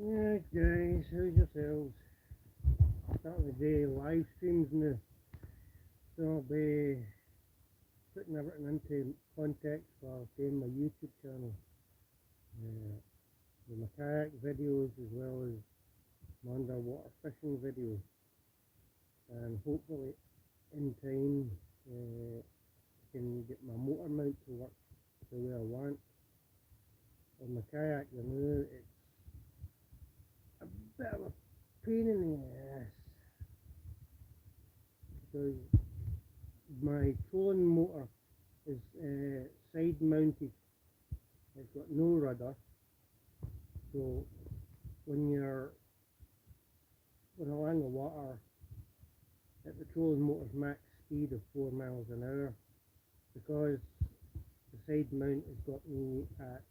Right guys, how's yourselves? Start of the day live streams now. So I'll be putting everything into context for doing my YouTube channel. Uh, with my kayak videos as well as my underwater fishing videos. And hopefully in time I can get my motor mount to work the way I want. On my kayak you know it's a bit of a pain in the ass because my trolling motor is side mounted. It's got no rudder, so when you're along the water at the trolling motor's max speed of 4 miles an hour, because the side mount has got me at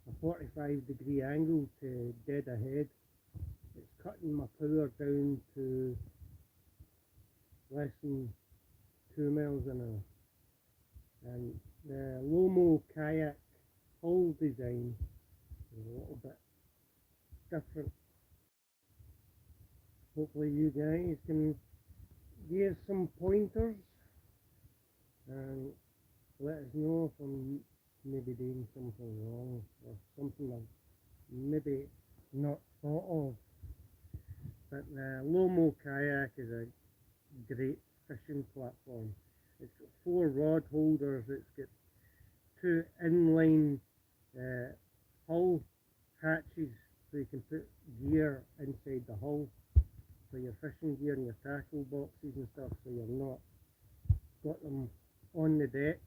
a 45-degree angle to dead ahead, it's cutting my power down to less than 2 miles an hour. And the Lomo kayak hull design is a little bit different. Hopefully you guys can give some pointers and let us know if I'm maybe doing something wrong or something I've maybe not thought of. But the Lomo kayak is a great fishing platform. It's got 4 rod holders, it's got 2 inline hull hatches so you can put gear inside the hull for your fishing gear and your tackle boxes and stuff, so you're not got them on the deck,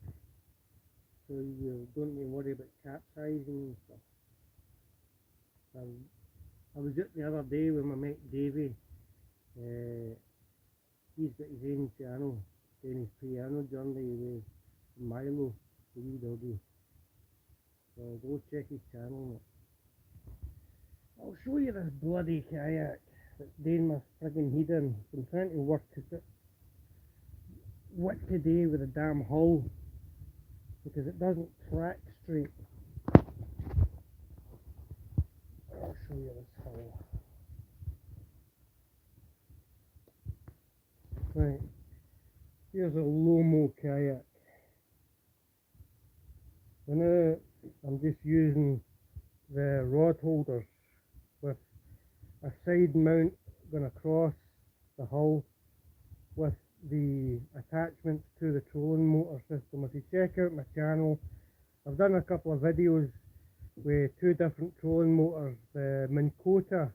so you don't need to worry about capsizing and stuff. I was out the other day with my mate Davey. He's got his own channel doing his piano journey with Milo, the wee doggy. So go check his channel. I'll show you this bloody kayak that's doing my friggin' head in. I'm trying to work it what to do with the damn hull because it doesn't track straight. I'll show you this hull. Right, here's a Lomo kayak. So now I'm just using the rod holders with a side mount going across the hull with the attachments to the trolling motor system. If you check out my channel, I've done a couple of videos with 2 different trolling motors, the Minn Kota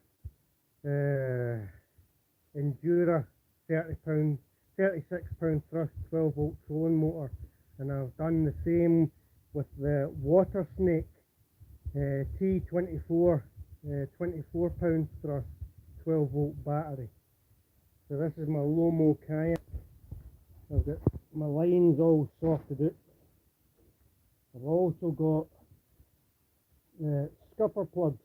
Endura 36 pound thrust 12 volt trolling motor, and I've done the same with the Water Snake T24 24 pound thrust 12 volt battery. So this is my Lomo kayak. I've got my lines all sorted out. I've also got scupper plugs,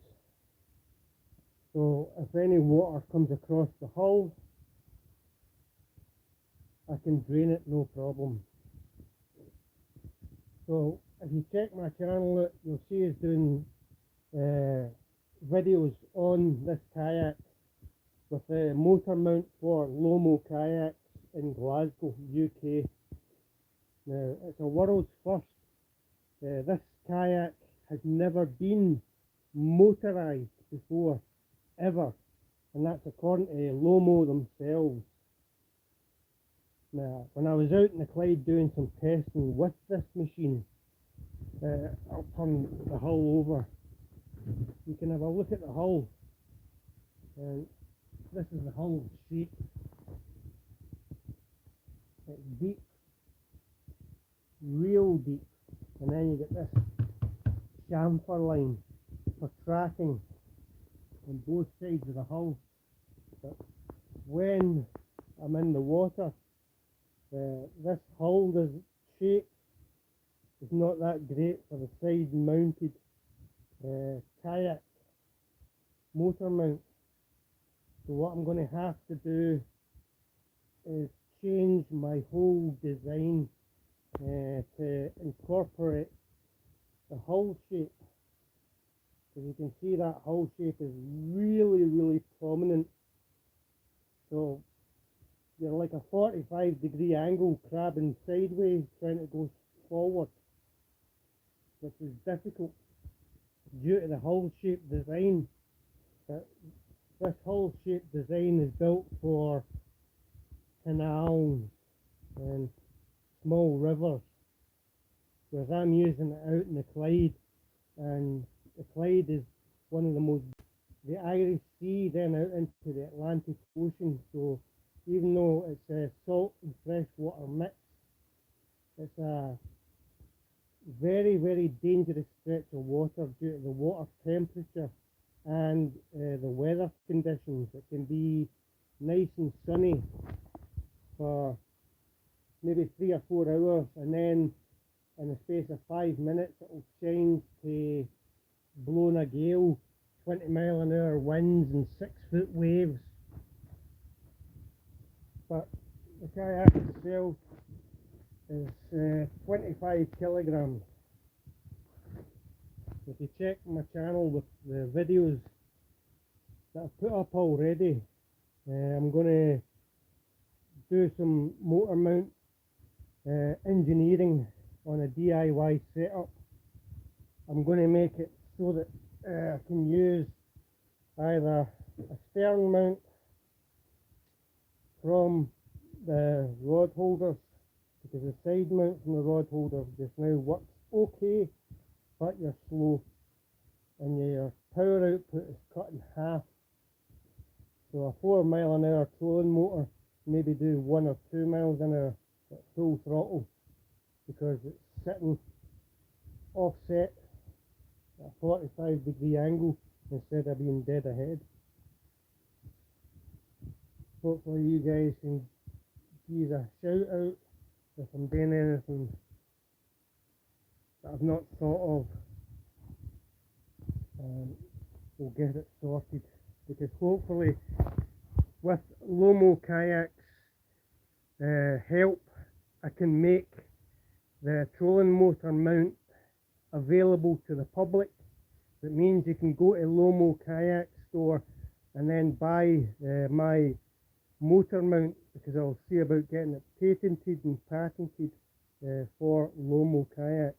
so if any water comes across the hull I can drain it no problem. So if you check my channel out, you'll see us doing videos on this kayak with a motor mount for Lomo kayaks in Glasgow, UK. Now it's a world's first. This kayak has never been motorised before, ever, and that's according to Lomo themselves. Now, when I was out in the Clyde doing some testing with this machine, I'll turn the hull over. You can have a look at the hull, and this is the hull shape. It's deep, real deep, and then you get this chamfer line for tracking on both sides of the hull. But when I'm in the water, this hull shape is not that great for the side mounted kayak motor mount. So what I'm going to have to do is change my whole design to incorporate the hull shape. As you can see, that hull shape is really, really prominent. So you're like a 45-degree angle crabbing sideways trying to go forward, which is difficult due to the hull shape design. This hull shape design is built for canals and small rivers, whereas I'm using it out in the Clyde, and the Clyde is one of the Irish Sea then out into the Atlantic Ocean. So even though it's a salt and freshwater mix, it's a very, very dangerous stretch of water due to the water temperature and the weather conditions. It can be nice and sunny for maybe 3 or 4 hours, and then in the space of 5 minutes it will change to blowing a gale, 20-mile-an-hour winds and 6-foot waves. But the kayak itself is 25 kilograms. If you check my channel with the videos that I've put up already, I'm going to do some motor mount engineering on a DIY setup. I'm going to make it so that I can use either a stern mount from the rod holders, because the side mount from the rod holder just now works okay, but you're slow and your power output is cut in half. So a 4-mile-an-hour trolling motor maybe do 1 or 2 miles an hour at full throttle, because it's sitting offset at a 45-degree angle instead of being dead ahead. Hopefully you guys can give a shout out if I'm doing anything that I've not thought of, and we'll get it sorted, because hopefully with Lomo Kayaks help, I can make the trolling motor mount available to the public. That means you can go to Lomo Kayak store and then buy my motor mount, because I'll see about getting it patented and patented for Lomo Kayaks.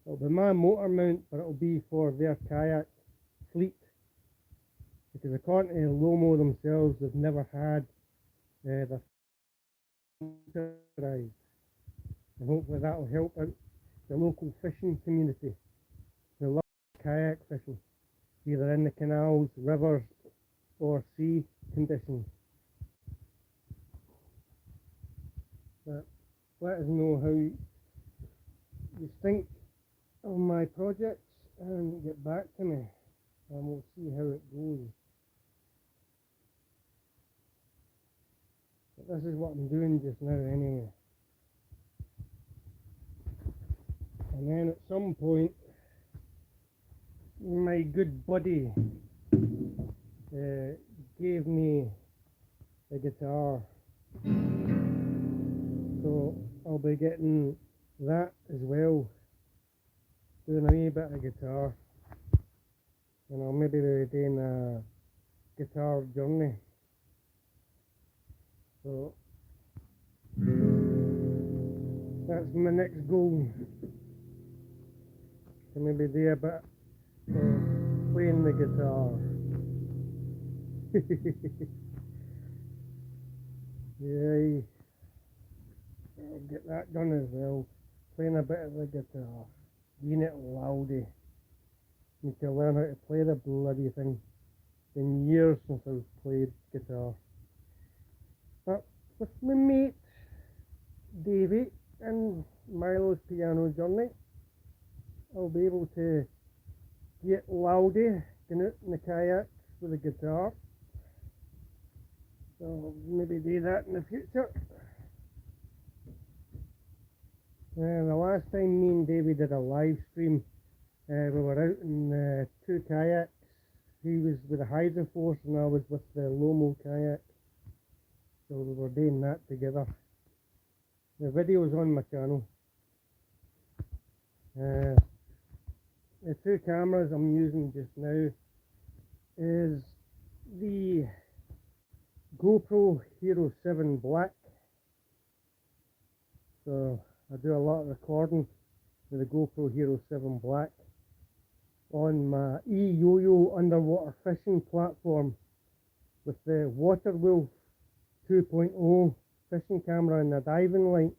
It'll be my motor mount, but it'll be for their kayak fleet, because according to Lomo themselves, they've never had the motorized, and hopefully that will help out the local fishing community who love kayak fishing, either in the canals, rivers or sea conditions. But let us know how you think of my projects and get back to me, and we'll see how it goes. But this is what I'm doing just now anyway. And then at some point, my good buddy gave me a guitar, so I'll be getting that as well, doing a wee bit of guitar, and I'll maybe be doing a guitar journey. So that's my next goal, to maybe do a bit of playing the guitar. Yeah, I'll get that done as well, playing a bit of the guitar, being it loudy. Need to learn how to play the bloody thing. It's been years since I've played guitar. But with my mate Davey and Milo's piano journey, I'll be able to get loudy, going out in the kayaks with a guitar. So I'll maybe do that in the future. The last time me and Davey did a live stream, we were out in 2 kayaks. He was with the Hydro Force and I was with the Lomo kayak. So we were doing that together. The video is on my channel. the two cameras I'm using just now is the GoPro Hero 7 Black. So I do a lot of recording with the GoPro Hero 7 Black on my eYoYo underwater fishing platform with the Waterwolf 2.0 fishing camera and a diving light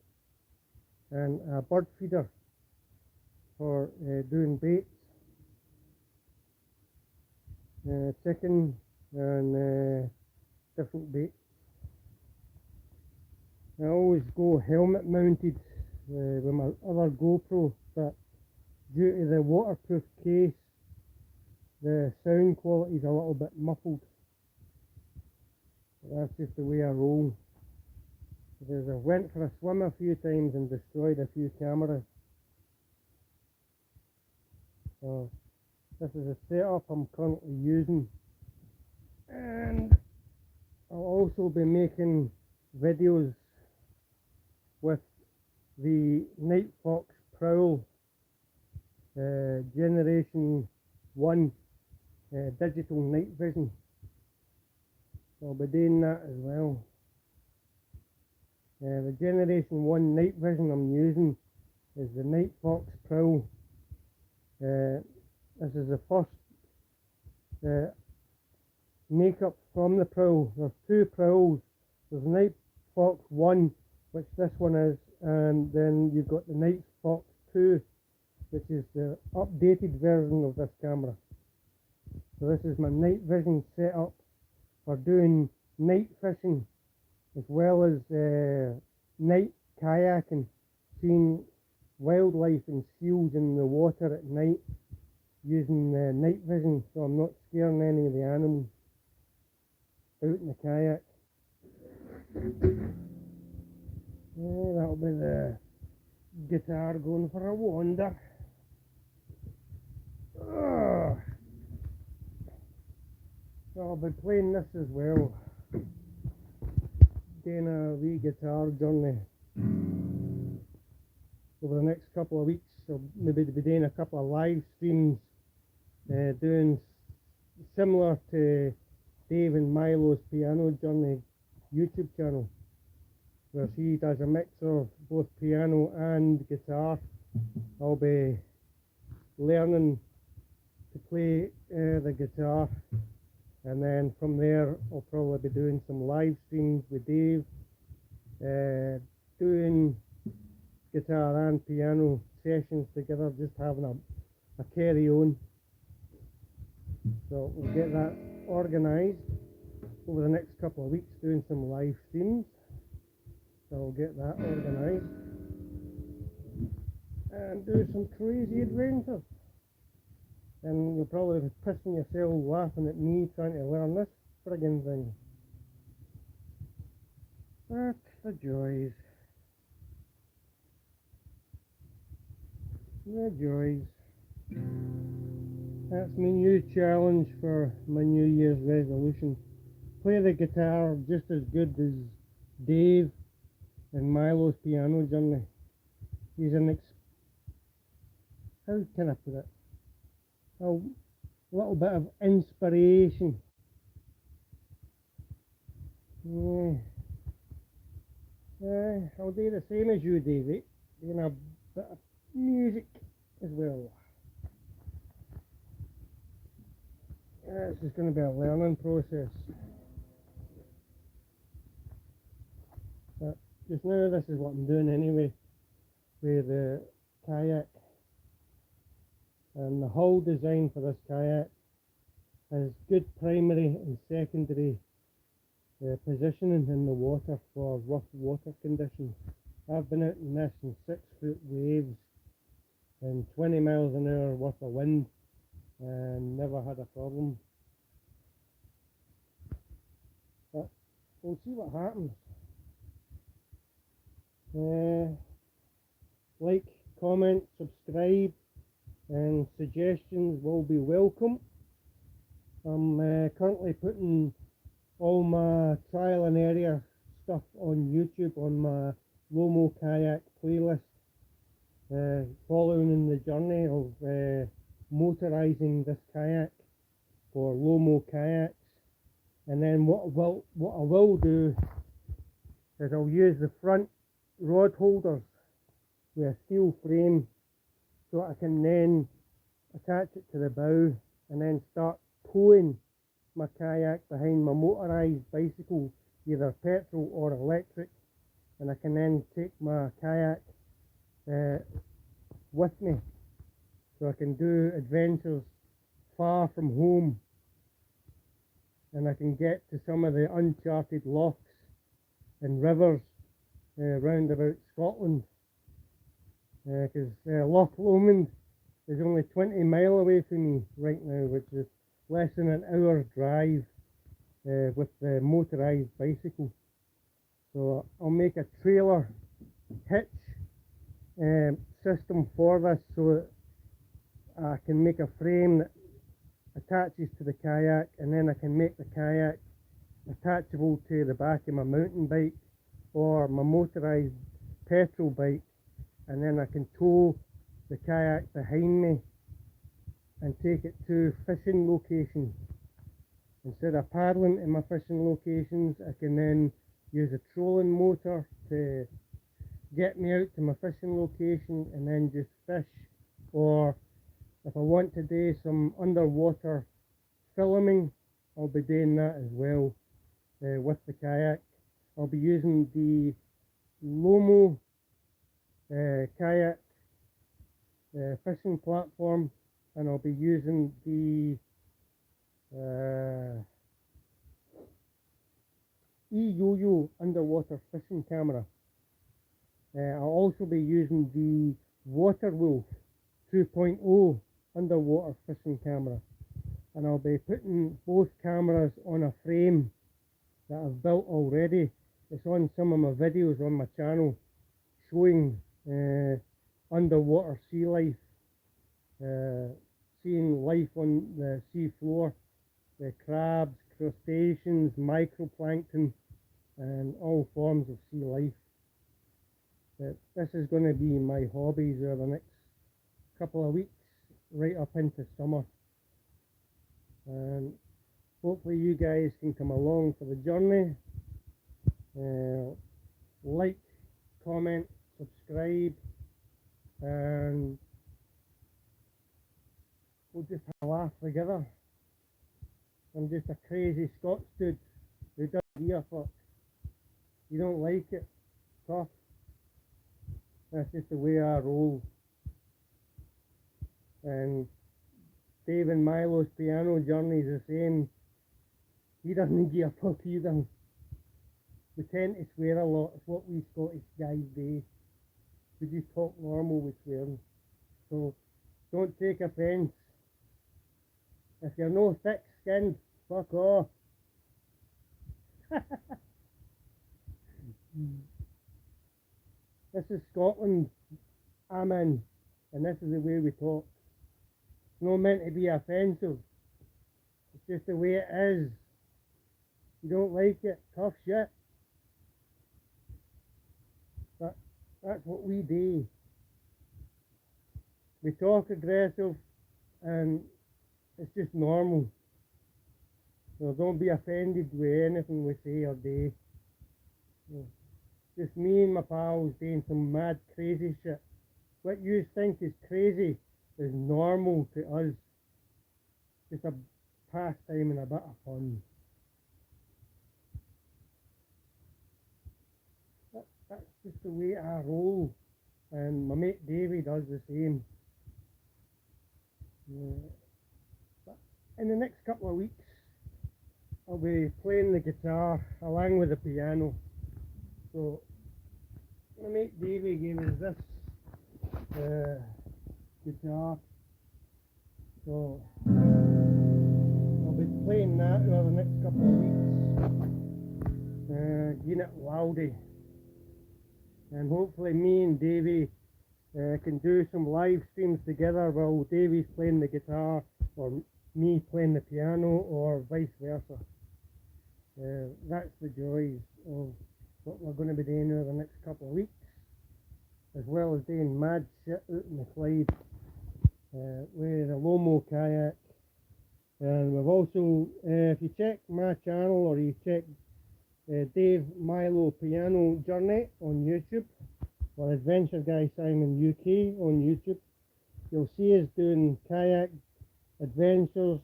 and a bird feeder for doing baits, chicken and different baits. I always go helmet mounted with my other GoPro, but due to the waterproof case the sound quality is a little bit muffled. But that's just the way I roll. Because I went for a swim a few times and destroyed a few cameras. So this is a setup I'm currently using, and I'll also be making videos with the Nightfox Prowl Generation 1 digital night vision. So I'll be doing that as well. The Generation 1 night vision I'm using is the Nightfox Prowl. This is the first makeup from the Prowl. There's two Prowls. There's Nightfox 1, which this one is, and then you've got the Nightfox 2, which is the updated version of this camera. So this is my night vision setup for doing night fishing as well as night kayaking, seeing wildlife and seals in the water at night using night vision, so I'm not scaring any of the animals out in the kayak. Yeah, that'll be the guitar going for a wander. So I'll be playing this as well, doing a wee guitar journey over the next couple of weeks. So maybe be doing a couple of live streams, doing similar to Dave and Milo's Piano Journey YouTube channel, where she does a mix of both piano and guitar. I'll be learning to play the guitar, and then from there I'll probably be doing some live streams with Dave, doing guitar and piano sessions together, just having a carry on. So we'll get that organised over the next couple of weeks, doing some live streams. So I'll get that organised and do some crazy adventures. And you'll probably be pissing yourself laughing at me trying to learn this friggin' thing. But the joys. The joys. That's my new challenge for my New Year's resolution. Play the guitar just as good as Dave and Milo's Piano Journey. He's an how can I put it? A little bit of inspiration. Yeah. I'll do the same as you, David. Doing a bit of music as well. It's just going to be a learning process. But just now, this is what I'm doing anyway with the kayak. And the hull design for this kayak has good primary and secondary positioning in the water for rough water conditions. I've been out in this in 6-foot waves and 20 miles an hour worth of wind and never had a problem. But we'll see what happens. Like, comment, subscribe, and suggestions will be welcome. I'm currently putting all my trial and error stuff on YouTube on my Lomo kayak playlist, following in the journey of motorizing this kayak for Lomo kayaks. And then what I will do is I'll use the front rod holders with a steel frame so I can then attach it to the bow and then start towing my kayak behind my motorized bicycle, either petrol or electric, and I can then take my kayak with me so I can do adventures far from home, and I can get to some of the uncharted lochs and rivers round about Scotland, because Loch Lomond is only 20 mile away from me right now, which is less than an hour's drive with the motorised bicycle. So I'll make a trailer hitch system for this so that I can make a frame that attaches to the kayak, and then I can make the kayak attachable to the back of my mountain bike or my motorised petrol bike, and then I can tow the kayak behind me and take it to fishing locations. Instead of paddling to my fishing locations, I can then use a trolling motor to get me out to my fishing location and then just fish. Or if I want to do some underwater filming, I'll be doing that as well with the kayak. I'll be using the Lomo kayak fishing platform, and I'll be using the eYoYo underwater fishing camera. I'll also be using the Waterwolf 2.0 underwater fishing camera, and I'll be putting both cameras on a frame that I've built already. It's on some of my videos on my channel showing underwater sea life, seeing life on the sea floor, the crabs, crustaceans, microplankton, and all forms of sea life. This is going to be my hobbies over the next couple of weeks, right up into summer. And hopefully you guys can come along for the journey. Like, comment, subscribe, and we'll just have a laugh together. I'm just a crazy Scots dude who doesn't give a fuck. You don't like it? Tough. That's just the way I roll. And Dave and Milo's piano journey is the same. He doesn't give a fuck either. We tend to swear a lot. It's what we Scottish guys do. We just talk normal with swearing. So don't take offence. If you're no thick-skinned, fuck off. This is Scotland I'm in, and this is the way we talk. It's not meant to be offensive. It's just the way it is. You don't like it, tough shit. But that's what we do. We talk aggressive, and it's just normal. So don't be offended with anything we say or do. Just me and my pals doing some mad crazy shit. What you think is crazy is normal to us. Just a pastime and a bit of fun. That's just the way I roll. And my mate Davey does the same. But in the next couple of weeks, I'll be playing the guitar along with the piano. So my mate Davey gave us this guitar. So I'll be playing that over the next couple of weeks. Getting it loudy. And hopefully me and Davey can do some live streams together while Davey's playing the guitar or me playing the piano or vice versa. That's the joys of what we're going to be doing over the next couple of weeks, as well as doing mad shit out in the Clyde. with a Lomo kayak. And we've also, if you check my channel or you check Dave Milo Piano Journey on YouTube, or Adventure Guy Simon UK on YouTube, you'll see us doing kayak adventures.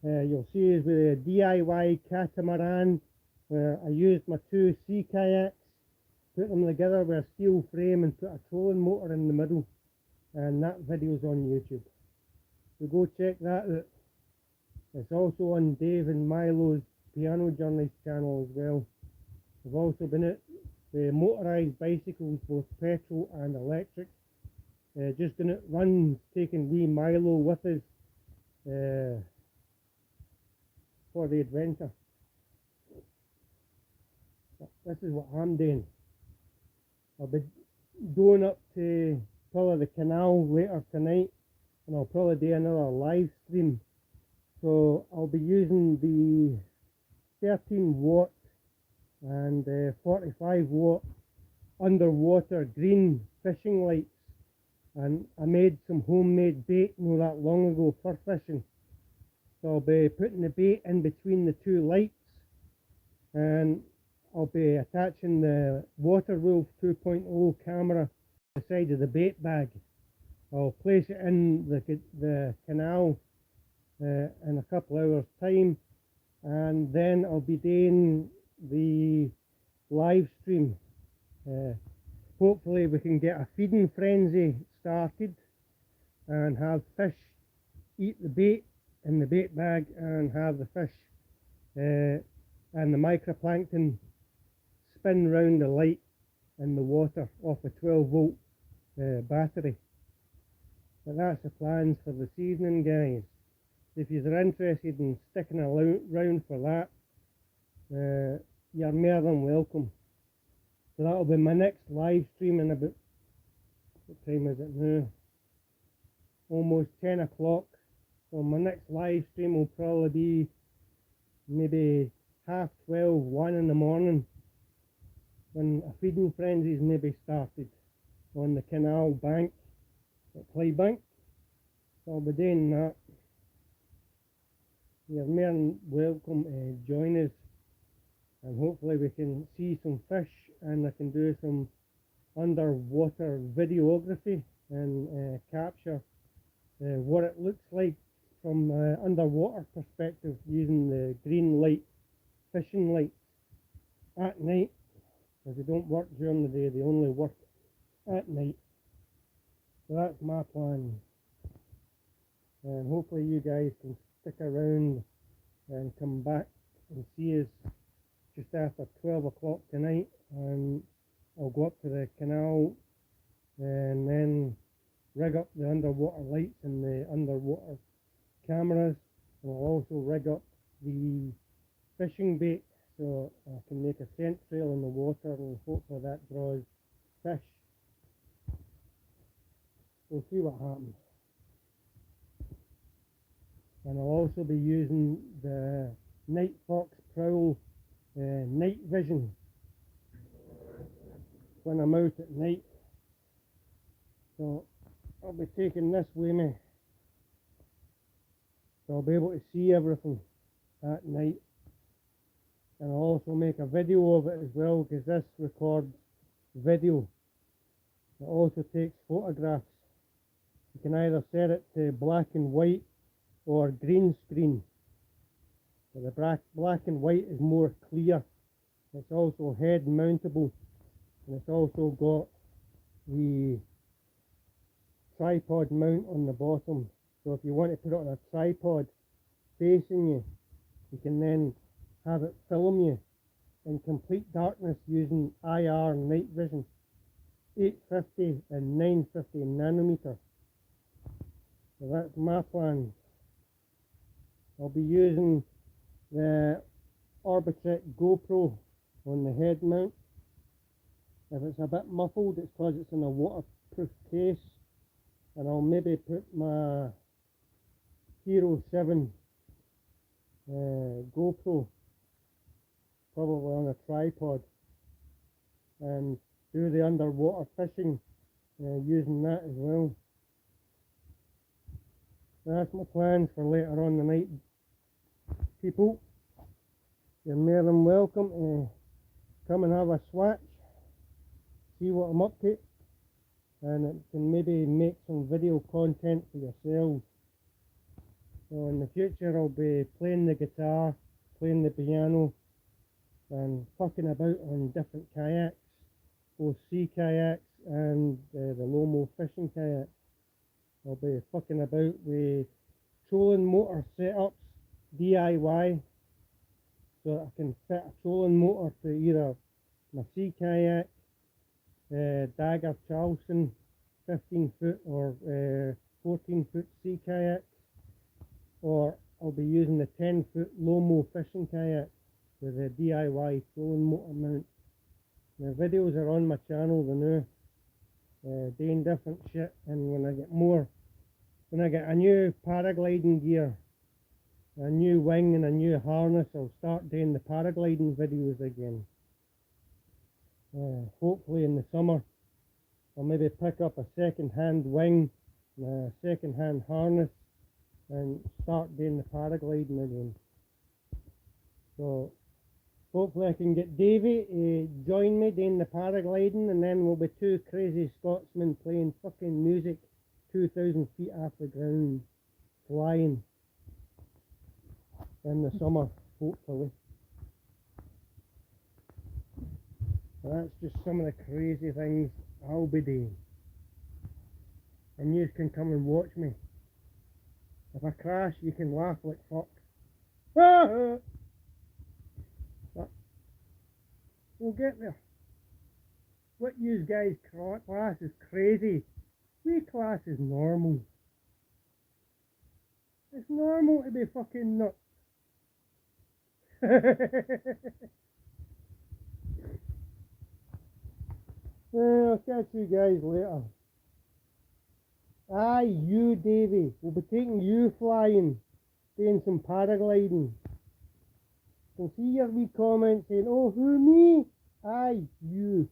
You'll see us with a DIY catamaran where I used my 2 sea kayaks, put them together with a steel frame and put a trolling motor in the middle, and that video's on YouTube. So go check that out. It's also on Dave and Milo's Piano Journeys channel as well. We've also been out with motorised bicycles, both petrol and electric. Just doing it runs, taking wee Milo with us for the adventure. This is what I'm doing. I'll be going up to probably the canal later tonight, and I'll probably do another live stream. So I'll be using the 13 watt and 45 watt underwater green fishing lights, and I made some homemade bait not that long ago for fishing. So I'll be putting the bait in between the 2 lights, and I'll be attaching the Waterwolf 2.0 camera to the side of the bait bag. I'll place it in the canal in a couple hours time, and then I'll be doing the live stream. Hopefully we can get a feeding frenzy started and have fish eat the bait in the bait bag, and have the fish and the microplankton spin round the light in the water off a 12 volt battery. But that's the plans for this evening, guys. If you're interested in sticking around for that, you're more than welcome. So that'll be my next live stream in about, what time is it now? Almost 10 o'clock. So my next live stream will probably be maybe 12:30, 1 in the morning, when a feeding frenzy's maybe started on the canal bank at Clydebank. So I'll be doing that. You're more than welcome to join us, and hopefully we can see some fish, and I can do some underwater videography and capture what it looks like from underwater perspective using the green light fishing lights at night, because they don't work during the day, they only work at night. So that's my plan, and hopefully you guys can stick around and come back and see us just after 12 o'clock tonight, and I'll go up to the canal and then rig up the underwater lights and the underwater cameras, and I'll also rig up the fishing bait so I can make a scent trail in the water, and hopefully that draws fish. We'll see what happens. And I'll also be using the Night Fox Prowl night vision when I'm out at night. So I'll be taking this with me, so I'll be able to see everything at night. And I'll also make a video of it as well, because this records video. It also takes photographs. You can either set it to black and white or green screen. So the black and white is more clear. It's also head mountable, and it's also got the tripod mount on the bottom. So if you want to put it on a tripod facing you, you can then have it film you in complete darkness using IR night vision, 850 and 950 nanometer. So that's my plan. I'll be using the Orbitrek GoPro on the head mount. If it's a bit muffled, it's because it's in a waterproof case. And I'll maybe put my Hero 7 GoPro probably on a tripod and do the underwater fishing using that as well. That's my plans for later on the night, people. You're more than welcome to come and have a swatch, see what I'm up to, and it can maybe make some video content for yourselves. So in the future I'll be playing the guitar, playing the piano, and fucking about on different kayaks, both sea kayaks and the Lomo fishing kayak. I'll be fucking about with trolling motor setups, DIY, so that I can fit a trolling motor to either my sea kayak, Dagger Charleston 15 foot or 14 foot sea kayak, or I'll be using the 10 foot Lomo fishing kayak with a DIY trolling motor mount. The videos are on my channel the now, doing different shit, and when I get a new paragliding gear, a new wing and a new harness, I'll start doing the paragliding videos again. Hopefully in the summer I'll maybe pick up a second hand wing and a second hand harness and start doing the paragliding again. So hopefully I can get Davey to join me doing the paragliding, and then we'll be two crazy Scotsmen playing fucking music 2,000 feet off the ground, flying in the summer, hopefully. So that's just some of the crazy things I'll be doing. And you can come and watch me. If I crash, you can laugh like fuck. But we'll get there. What you guys class is crazy, we class is normal. It's normal to be fucking nuts. Well, I'll catch you guys later. Aye, you Davey, we'll be taking you flying, doing some paragliding. Can see your wee comments saying, oh, who, me? Aye, you.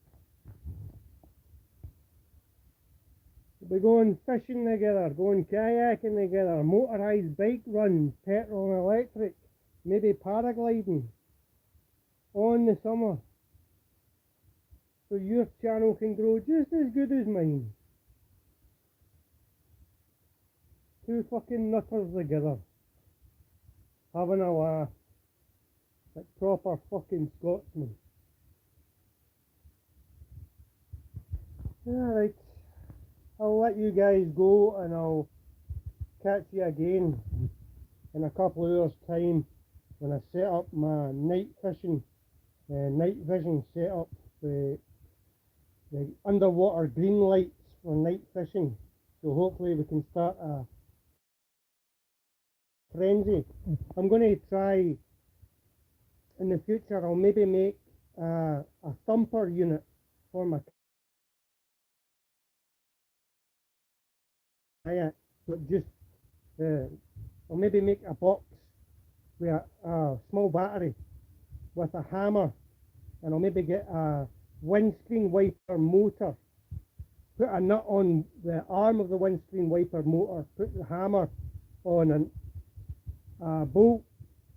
We'll be going fishing together, going kayaking together, motorised bike runs, petrol and electric, maybe paragliding on the summer. So your channel can grow just as good as mine. Two fucking nutters together, having a laugh, like proper fucking Scotsmen. Alright, I'll let you guys go and I'll catch you again in a couple of hours time when I set up my night fishing, night vision setup, the underwater green lights for night fishing. So hopefully we can start a frenzy. I'm going to try in the future, I'll maybe make a thumper unit for my kayak, but just I'll maybe make a box with a small battery with a hammer, and I'll maybe get a windscreen wiper motor, put a nut on the arm of the windscreen wiper motor, put the hammer on a bolt,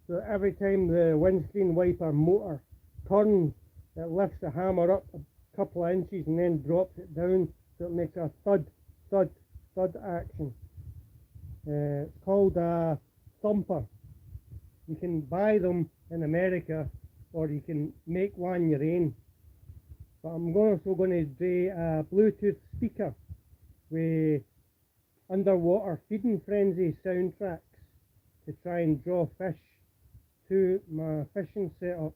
so every time the windscreen wiper motor turns, it lifts the hammer up a couple of inches and then drops it down, so it makes a thud, thud, thud action. It's called a thumper. You can buy them in America, or you can make one your own. But I'm also going to do a Bluetooth speaker with underwater feeding frenzy soundtracks to try and draw fish to my fishing setup.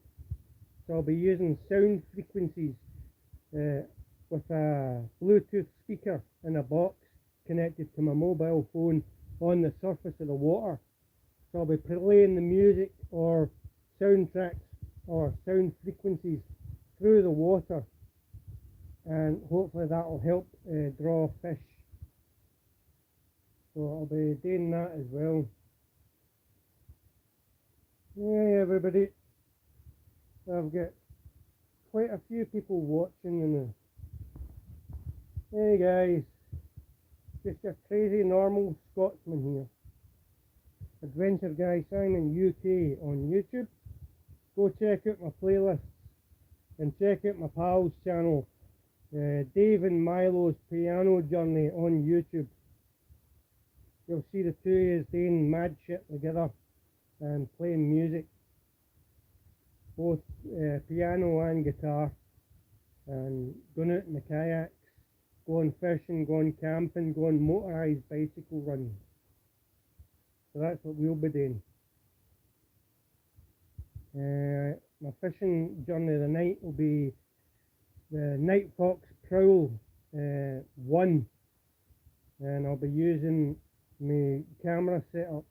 So I'll be using sound frequencies with a Bluetooth speaker in a box connected to my mobile phone on the surface of the water. So I'll be playing the music or soundtracks or sound frequencies through the water, and hopefully that will help draw fish. So I'll be doing that as well. Hey everybody, I've got quite a few people watching and hey guys, just a crazy normal Scotsman here. Adventure Guy Simon UK on YouTube. Go check out my playlists and check out my pal's channel, Dave and Milo's Piano Journey on YouTube. You'll see the two of us doing mad shit together and playing music, both piano and guitar, and going out in the kayaks, going fishing, going camping, going motorised bicycle runs. So that's what we'll be doing. My fishing journey tonight will be the Night Fox Prowl 1, and I'll be using my camera setup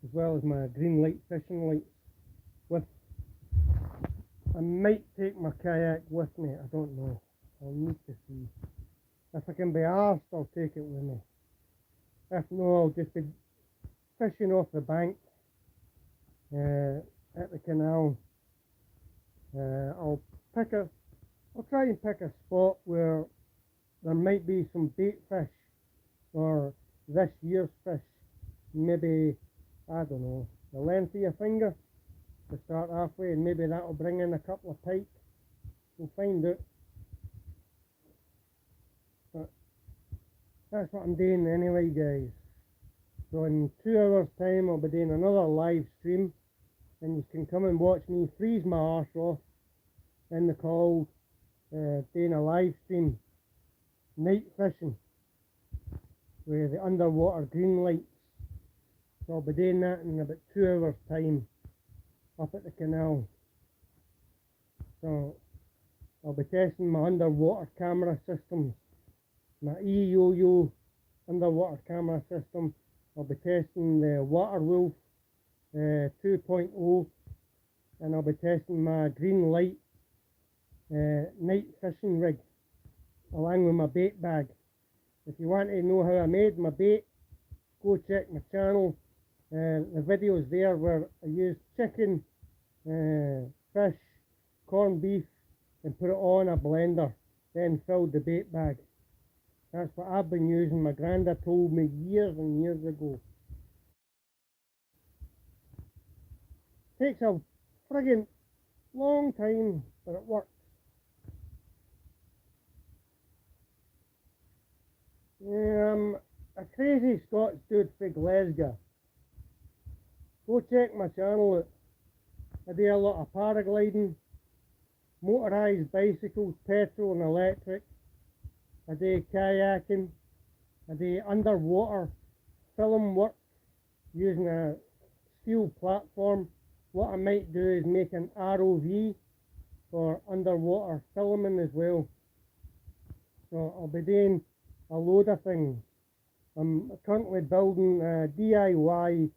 as well as my green light fishing lights. I might take my kayak with me, I don't know. I'll need to see. If I can be arsed, I'll take it with me. If no, I'll just be fishing off the bank at the canal. I'll try and pick a spot where there might be some bait fish or this year's fish. Maybe, I don't know, the length of your finger to start halfway, and maybe that'll bring in a couple of pike. We'll find out. But that's what I'm doing anyway, guys. So in 2 hours time I'll be doing another live stream, and you can come and watch me freeze my arse off in the cold, doing a live stream, night fishing with the underwater green lights. So I'll be doing that in about 2 hours time up at the canal. So I'll be testing my underwater camera systems, my eYoYo underwater camera system. I'll be testing the Waterwolf 2.0, and I'll be testing my green light night fishing rig along with my bait bag. If you want to know how I made my bait, go check my channel. The videos there where I used chicken, fish, corned beef, and put it all in a blender, then filled the bait bag. That's what I've been using. My granda told me years and years ago. Takes a friggin' long time, but it works. A crazy Scots dude for Glasgow. Go check my channel out. I do a lot of paragliding, motorised bicycles, petrol and electric. I do kayaking. I do underwater film work using a steel platform. What I might do is make an ROV for underwater filming as well. So I'll be doing a load of things. I'm currently building a DIY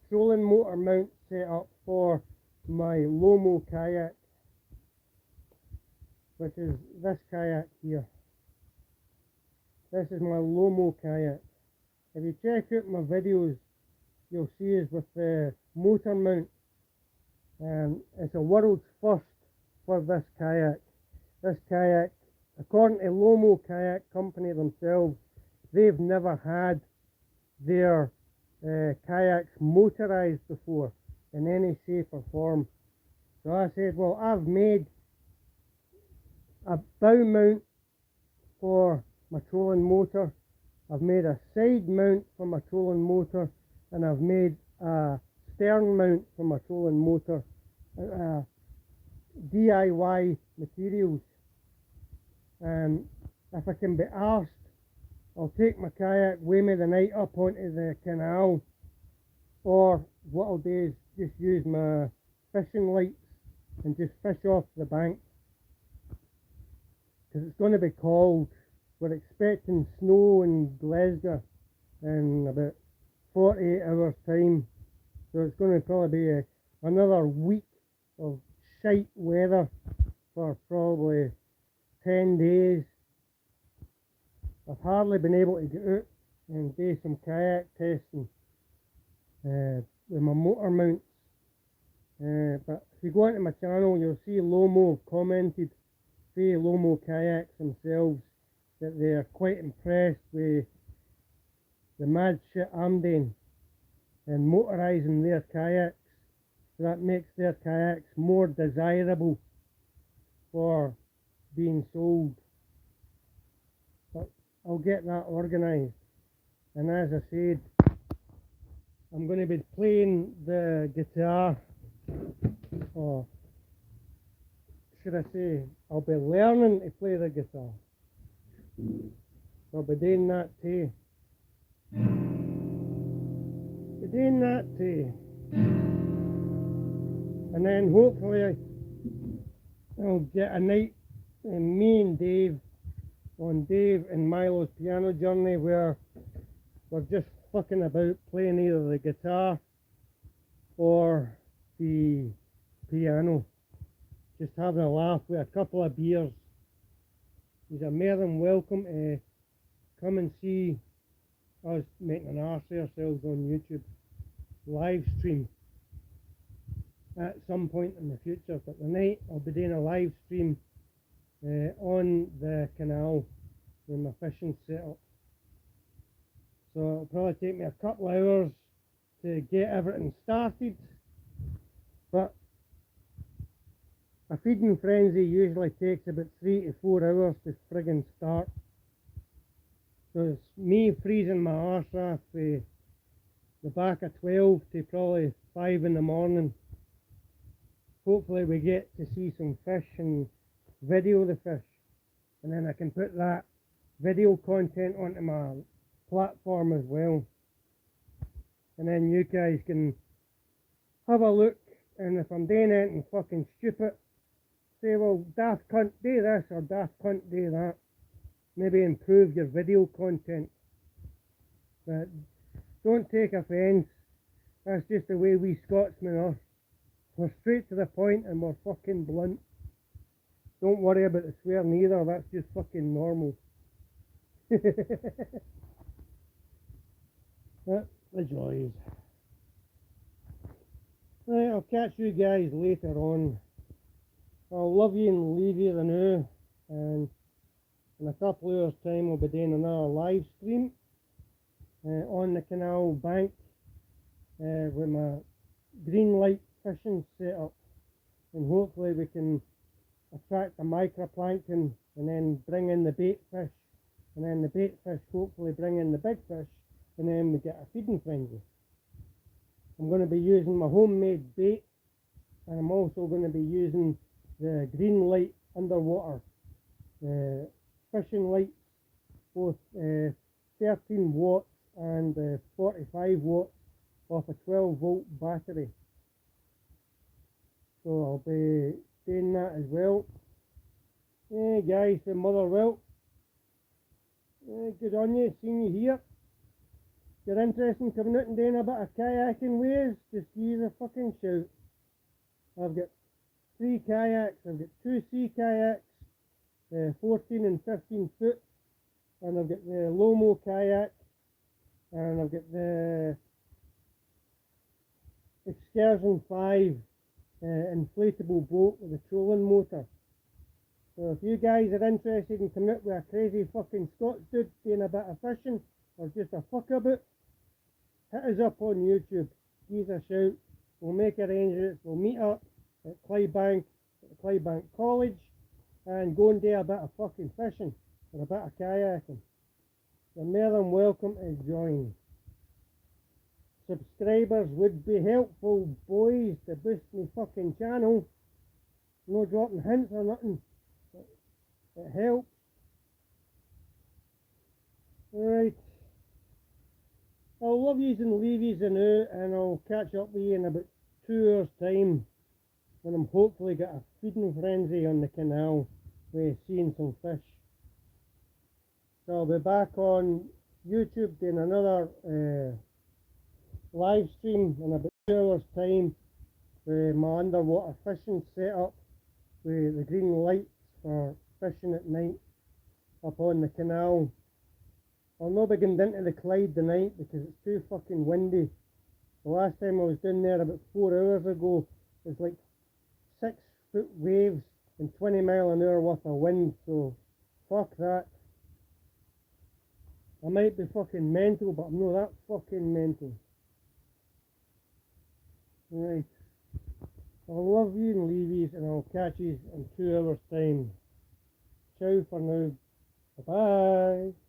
trolling motor mount setup for my Lomo kayak, which is this kayak here. This is my Lomo kayak. If you check out my videos, you'll see us with the motor mount, and it's a world's first for this kayak. This kayak, according to Lomo Kayak Company themselves, they've never had their kayaks motorised before in any shape or form. So I said, well, I've made a bow mount for my trolling motor, I've made a side mount for my trolling motor, and I've made a stern mount for my trolling motor. DIY materials. And if I can be arsed, I'll take my kayak with me the night up onto the canal, or what I'll do is just use my fishing lights and just fish off the bank, because it's going to be cold. We're expecting snow in Glasgow in about 48 hours time, so it's going to probably be another week of shite weather for probably 10 days. I've hardly been able to get out and do some kayak testing with my motor mounts. But if you go into my channel, you'll see Lomo have commented, Lomo Kayaks themselves, that they're quite impressed with the mad shit I'm doing. and motorising their kayaks. So that makes their kayaks more desirable for being sold. But I'll get that organised. And as I said, I'm going to be playing the guitar, or should I say, I'll be learning to play the guitar. I'll be doing that too. And then hopefully I'll get a night in me and Dave on Dave and Milo's piano journey where we're just fucking about playing either the guitar or the piano. Just having a laugh with a couple of beers. You're more than welcome to come and see us making an arse of ourselves on YouTube. Live stream at some point in the future, but tonight I'll be doing a live stream on the canal with my fishing setup. So it'll probably take me a couple of hours to get everything started, but a feeding frenzy usually takes about 3 to 4 hours to friggin' start. So it's me freezing my arse off the back of 12 to probably 5 in the morning. Hopefully we get to see some fish and video the fish, and then I can put that video content onto my platform as well, and then you guys can have a look, and if I'm doing anything fucking stupid, say, well, daft cunt do this or daft cunt do that, maybe improve your video content. But don't take offence, that's just the way we Scotsmen are. We're straight to the point and we're fucking blunt. Don't worry about the swearing either, that's just fucking normal. That's the joys. Right, I'll catch you guys later on. I'll love you and leave you the now, and in a couple of hours time we'll be doing another live stream on the canal bank with my green light fishing setup, and hopefully we can attract the microplankton and then bring in the bait fish, and then the bait fish hopefully bring in the big fish, and then we get a feeding frenzy. I'm going to be using my homemade bait, and I'm also going to be using the green light underwater fishing lights, both 13 watts and 45 watts off a 12 volt battery. So I'll be doing that as well. Hey guys from Motherwell, good on you, seeing you here. If you're interested in coming out and doing a bit of kayaking with us, just give us a fucking shout. I've got 3 kayaks, I've got 2 sea kayaks, 14 and 15 foot, and I've got the Lomo kayak, and I've got the Excursion 5 inflatable boat with a trolling motor. So if you guys are interested in coming out with a crazy fucking Scots dude doing a bit of fishing, or just a fuck about, hit us up on YouTube, give us a shout, we'll make arrangements, we'll meet up at Clydebank College, and go and do a bit of fucking fishing, or a bit of kayaking. You're more than welcome to join. Subscribers would be helpful, boys, to boost my fucking channel. No dropping hints or nothing. It helps. Right. I'll love yous and leave yous now, and I'll catch up with you in about 2 hours time, when I'm hopefully got a feeding frenzy on the canal with seeing some fish. So I'll be back on YouTube doing another live stream in about 2 hours time with my underwater fishing setup with the green lights for fishing at night up on the canal. I'll not be going into the Clyde tonight because it's too fucking windy. The last time I was down there about 4 hours ago, it was like 6 foot waves and 20 mile an hour worth of wind, so fuck that. I might be fucking mental, but I'm not that fucking mental. Right. I'll love you and leave you, and I'll catch you in 2 hours' time. Ciao for now. Bye bye.